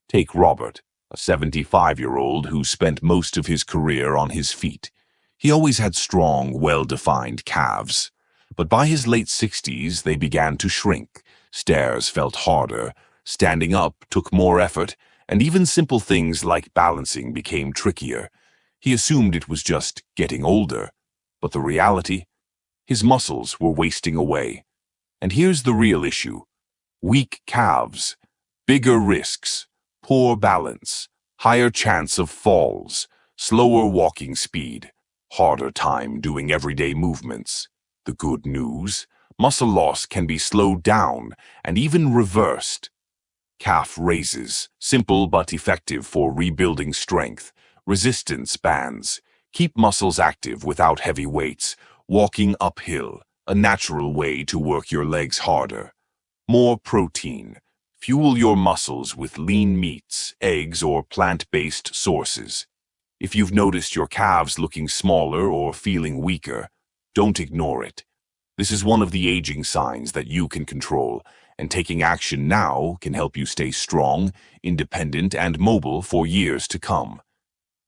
Take Robert, a 75-year-old who spent most of his career on his feet. He always had strong, well-defined calves. But by his late 60s, they began to shrink. Stairs felt harder, standing up took more effort, and even simple things like balancing became trickier. He assumed it was just getting older. But the reality? His muscles were wasting away. And here's the real issue. Weak calves, bigger risks, poor balance, higher chance of falls, slower walking speed, harder time doing everyday movements. The good news, muscle loss can be slowed down and even reversed. Calf raises, simple but effective for rebuilding strength. Resistance bands, keep muscles active without heavy weights. Walking uphill, a natural way to work your legs harder. More protein. Fuel your muscles with lean meats, eggs, or plant-based sources. If you've noticed your calves looking smaller or feeling weaker, don't ignore it. This is one of the aging signs that you can control, and taking action now can help you stay strong, independent, and mobile for years to come.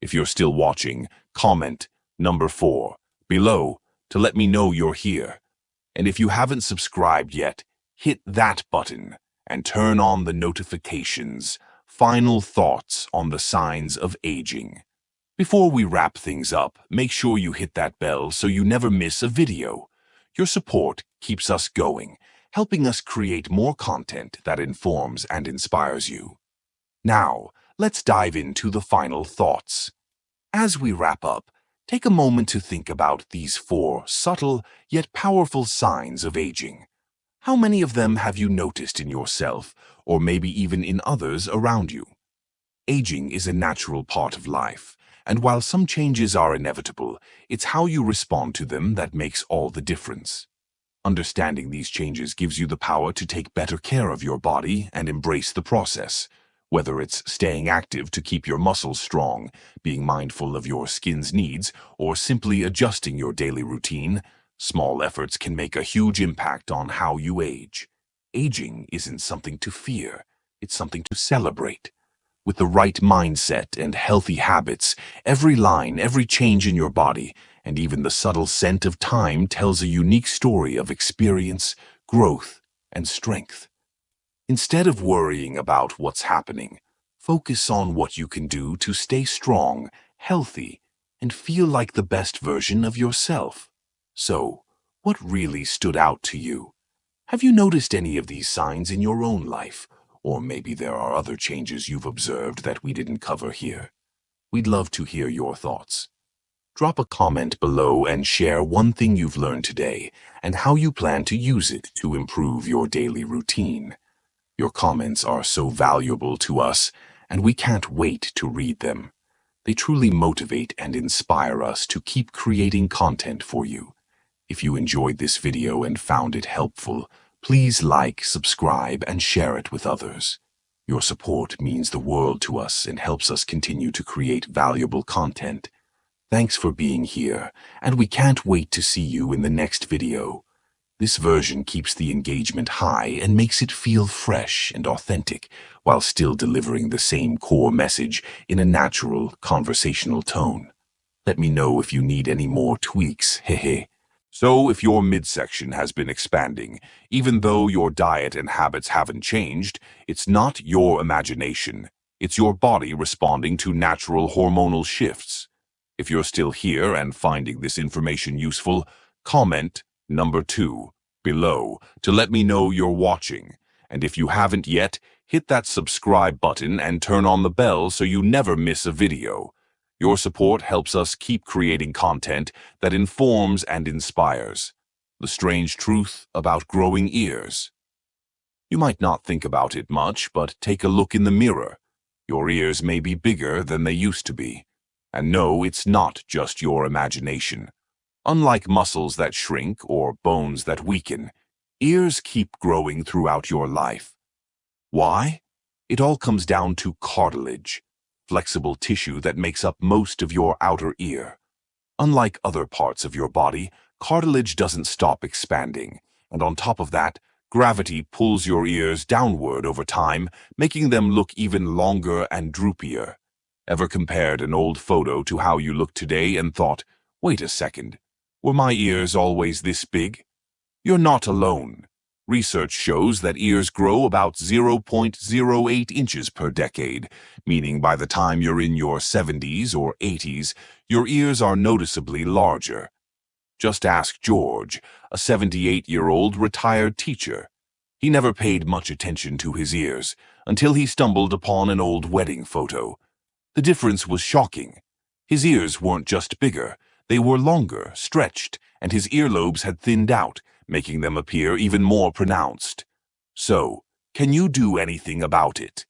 If you're still watching, comment number 4 below to let me know you're here. And if you haven't subscribed yet, hit that button and turn on the notifications. Final thoughts on the signs of aging. Before we wrap things up, make sure you hit that bell so you never miss a video. Your support keeps us going, helping us create more content that informs and inspires you. Now, let's dive into the final thoughts. As we wrap up, take a moment to think about these 4 subtle yet powerful signs of aging. How many of them have you noticed in yourself, or maybe even in others around you? Aging is a natural part of life, and while some changes are inevitable, it's how you respond to them that makes all the difference. Understanding these changes gives you the power to take better care of your body and embrace the process. Whether it's staying active to keep your muscles strong, being mindful of your skin's needs, or simply adjusting your daily routine, small efforts can make a huge impact on how you age. Aging isn't something to fear, it's something to celebrate. With the right mindset and healthy habits, every line, every change in your body, and even the subtle scent of time tells a unique story of experience, growth, and strength. Instead of worrying about what's happening, focus on what you can do to stay strong, healthy, and feel like the best version of yourself. So, what really stood out to you? Have you noticed any of these signs in your own life? Or maybe there are other changes you've observed that we didn't cover here. We'd love to hear your thoughts. Drop a comment below and share one thing you've learned today and how you plan to use it to improve your daily routine. Your comments are so valuable to us, and we can't wait to read them. They truly motivate and inspire us to keep creating content for you. If you enjoyed this video and found it helpful, please like, subscribe, and share it with others. Your support means the world to us and helps us continue to create valuable content. Thanks for being here, and we can't wait to see you in the next video. This version keeps the engagement high and makes it feel fresh and authentic, while still delivering the same core message in a natural, conversational tone. Let me know if you need any more tweaks, hehe. So if your midsection has been expanding, even though your diet and habits haven't changed, it's not your imagination. It's your body responding to natural hormonal shifts. If you're still here and finding this information useful, comment number 2 below to let me know you're watching. And if you haven't yet, hit that subscribe button and turn on the bell so you never miss a video. Your support helps us keep creating content that informs and inspires. The strange truth about growing ears. You might not think about it much, but take a look in the mirror. Your ears may be bigger than they used to be. And no, it's not just your imagination. Unlike muscles that shrink or bones that weaken, ears keep growing throughout your life. Why? It all comes down to cartilage, flexible tissue that makes up most of your outer ear. Unlike other parts of your body, cartilage doesn't stop expanding, and on top of that, Gravity pulls your ears downward over time, making them look even longer and droopier. Ever compared an old photo to how you look today and thought, wait a second, were my ears always this big? You're not alone. Research shows that ears grow about 0.08 inches per decade, meaning by the time you're in your 70s or 80s, your ears are noticeably larger. Just ask George, a 78-year-old retired teacher. He never paid much attention to his ears until he stumbled upon an old wedding photo. The difference was shocking. His ears weren't just bigger, they were longer, stretched, and his earlobes had thinned out, making them appear even more pronounced. So, can you do anything about it?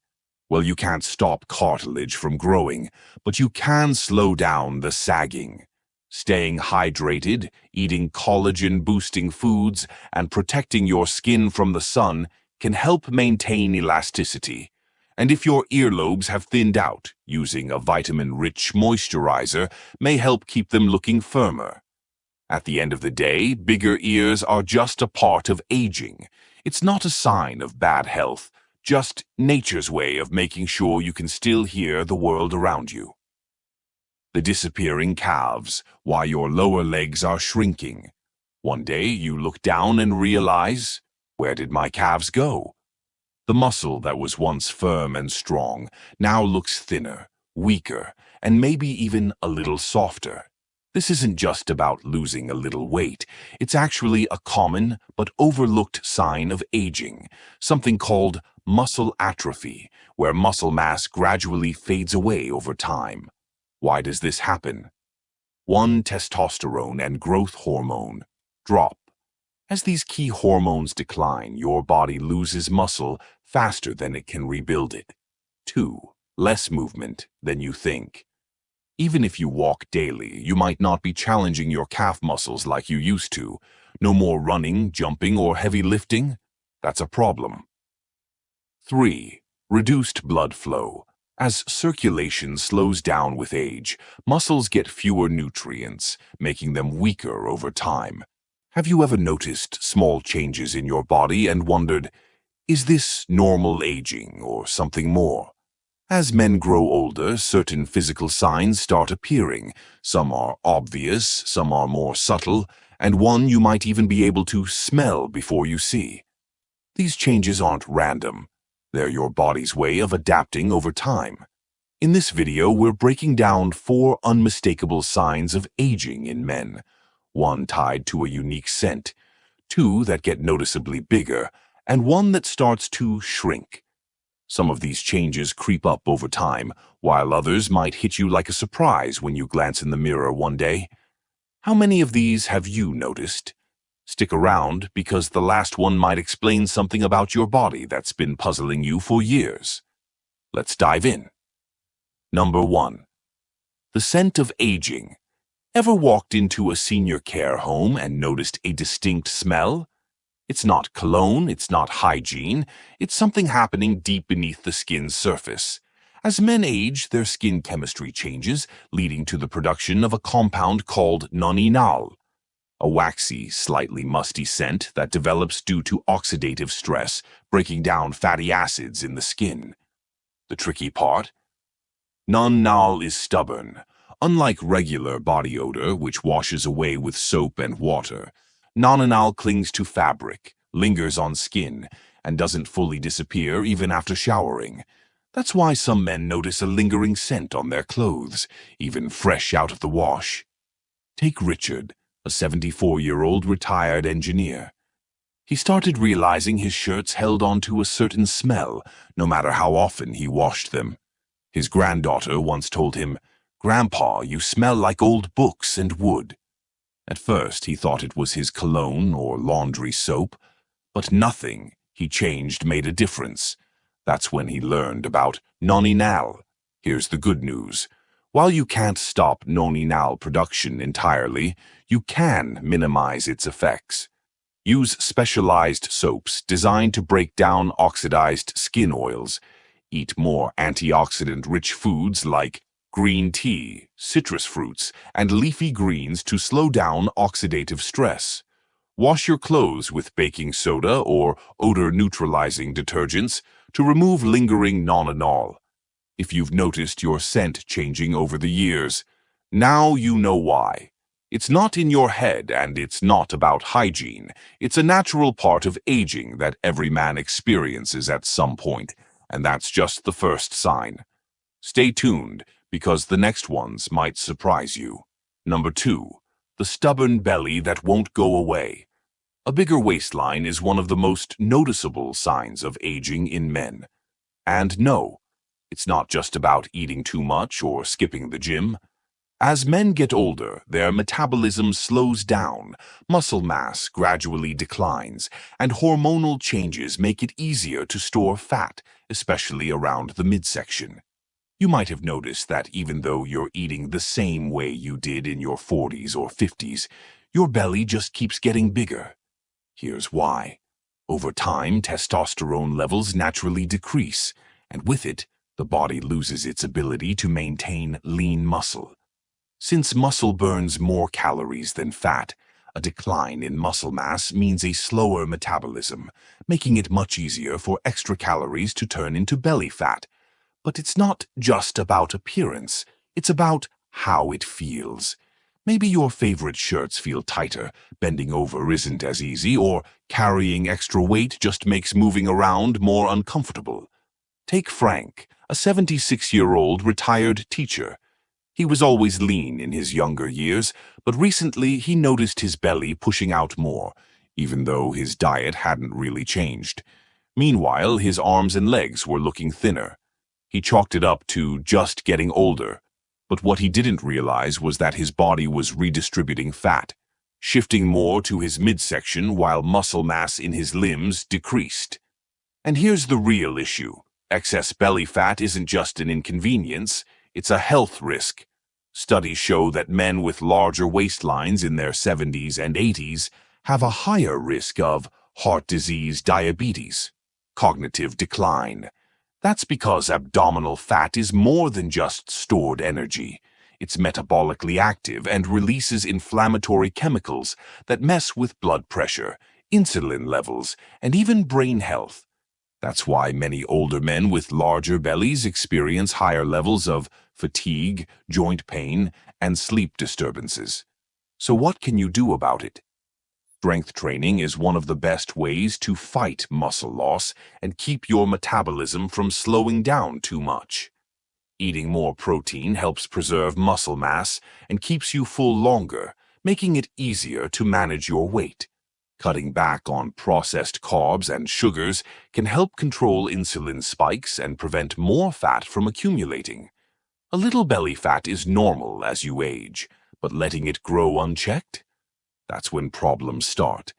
Well, you can't stop cartilage from growing, but you can slow down the sagging. Staying hydrated, eating collagen-boosting foods, and protecting your skin from the sun can help maintain elasticity. And if your earlobes have thinned out, using a vitamin-rich moisturizer may help keep them looking firmer. At the end of the day, bigger ears are just a part of aging. It's not a sign of bad health, just nature's way of making sure you can still hear the world around you. The disappearing calves, while your lower legs are shrinking. One day you look down and realize, where did my calves go? The muscle that was once firm and strong now looks thinner, weaker, and maybe even a little softer. This isn't just about losing a little weight. It's actually a common but overlooked sign of aging, something called muscle atrophy, where muscle mass gradually fades away over time. Why does this happen? 1. Testosterone and growth hormone drop. As these key hormones decline, your body loses muscle faster than it can rebuild it. 2. Less movement than you think. Even if you walk daily, you might not be challenging your calf muscles like you used to. No more running, jumping, or heavy lifting? That's a problem. 3. Reduced blood flow. As circulation slows down with age, muscles get fewer nutrients, making them weaker over time. Have you ever noticed small changes in your body and wondered, is this normal aging or something more? As men grow older, certain physical signs start appearing. Some are obvious, some are more subtle, and one you might even be able to smell before you see. These changes aren't random. They're your body's way of adapting over time. In this video, we're breaking down 4 unmistakable signs of aging in men. 1 tied to a unique scent, 2 that get noticeably bigger, and 1 that starts to shrink. Some of these changes creep up over time, while others might hit you like a surprise when you glance in the mirror one day. How many of these have you noticed? Stick around, because the last one might explain something about your body that's been puzzling you for years. Let's dive in. Number 1. The scent of aging. Ever walked into a senior care home and noticed a distinct smell? It's not cologne, it's not hygiene, it's something happening deep beneath the skin's surface. As men age, their skin chemistry changes, leading to the production of a compound called nonenal, a waxy, slightly musty scent that develops due to oxidative stress, breaking down fatty acids in the skin. The tricky part? Nonenal is stubborn. Unlike regular body odor, which washes away with soap and water, nonenal clings to fabric, lingers on skin, and doesn't fully disappear even after showering. That's why some men notice a lingering scent on their clothes, even fresh out of the wash. Take Richard, a 74-year-old retired engineer. He started realizing his shirts held on to a certain smell, no matter how often he washed them. His granddaughter once told him, "Grandpa, you smell like old books and wood." At first, he thought it was his cologne or laundry soap, but nothing he changed made a difference. That's when he learned about nonenal. Here's the good news. While you can't stop nonenal production entirely, you can minimize its effects. Use specialized soaps designed to break down oxidized skin oils. Eat more antioxidant-rich foods like green tea, citrus fruits, and leafy greens to slow down oxidative stress. Wash your clothes with baking soda or odor-neutralizing detergents to remove lingering nonanol. If you've noticed your scent changing over the years, now you know why. It's not in your head and it's not about hygiene. It's a natural part of aging that every man experiences at some point, and that's just the first sign. Stay tuned, because the next ones might surprise you. Number 2. The stubborn belly that won't go away. A bigger waistline is one of the most noticeable signs of aging in men. And no, it's not just about eating too much or skipping the gym. As men get older, their metabolism slows down, muscle mass gradually declines, and hormonal changes make it easier to store fat, especially around the midsection. You might have noticed that even though you're eating the same way you did in your 40s or 50s, your belly just keeps getting bigger. Here's why. Over time, testosterone levels naturally decrease, and with it, the body loses its ability to maintain lean muscle. Since muscle burns more calories than fat, a decline in muscle mass means a slower metabolism, making it much easier for extra calories to turn into belly fat. But it's not just about appearance, it's about how it feels. Maybe your favorite shirts feel tighter, bending over isn't as easy, or carrying extra weight just makes moving around more uncomfortable. Take Frank, a 76-year-old retired teacher. He was always lean in his younger years, but recently he noticed his belly pushing out more, even though his diet hadn't really changed. Meanwhile, his arms and legs were looking thinner. He chalked it up to just getting older, but what he didn't realize was that his body was redistributing fat, shifting more to his midsection while muscle mass in his limbs decreased. And here's the real issue. Excess belly fat isn't just an inconvenience, it's a health risk. Studies show that men with larger waistlines in their 70s and 80s have a higher risk of heart disease, diabetes, cognitive decline. That's because abdominal fat is more than just stored energy. It's metabolically active and releases inflammatory chemicals that mess with blood pressure, insulin levels, and even brain health. That's why many older men with larger bellies experience higher levels of fatigue, joint pain, and sleep disturbances. So what can you do about it? Strength training is one of the best ways to fight muscle loss and keep your metabolism from slowing down too much. Eating more protein helps preserve muscle mass and keeps you full longer, making it easier to manage your weight. Cutting back on processed carbs and sugars can help control insulin spikes and prevent more fat from accumulating. A little belly fat is normal as you age, but letting it grow unchecked? That's when problems start.